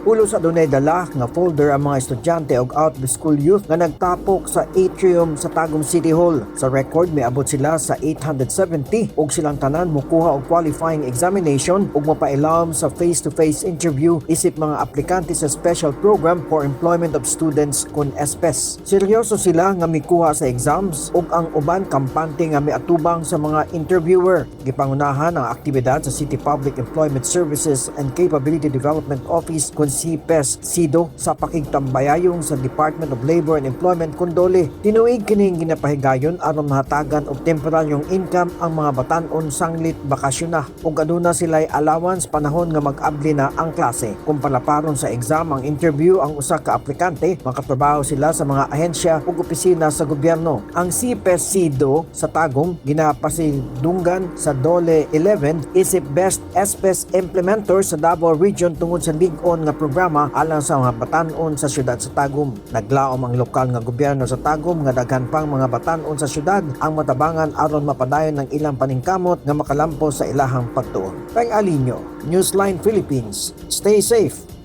Ulo sa dunay dala nga folder ang mga estudyante og out of school youth nga nagtapok sa atrium sa Tagum City Hall. Sa record miabot sila sa 870 ug silang tanan mokuha og qualifying examination ug mapailam sa face-to-face interview isip mga aplikante sa Special Program for Employment of Students kun SPES. Seryoso sila nga mikuha sa exams ug ang uban kampante nga miatubang sa mga interviewer. Gipangunahan ang aktibidad sa City Public Employment Services and Capability Development Office kun CPES-CIDO sa pakigtambayayong sa Department of Labor and Employment Kondole. Tinuig kining ginapahigayon aron mahatagan og temporaryong income ang mga batan-on sanglit bakasyon na ug aduna sila'y allowance panahon nga mag-abli na ang klase. Kung palaparon sa exam ang interview ang usa ka aplikante, makatrabaho sila sa mga ahensya ug opisina sa gobyerno. Ang CPES-CIDO sa Tagum ginapasidunggan sa DOLE 11 isip Best SPES Implementer sa Davao Region tungod sa lig-on nga programa alang sa mga batan-on sa syudad sa Tagum. Naglaom ang lokal nga gobyerno sa Tagum nga daghan pang mga batan-on sa syudad ang matabangan aron mapadayon ng ilang paningkamot nga makalampo sa ilahang pagtuon. Pang Alinyo, Newsline Philippines. Stay safe.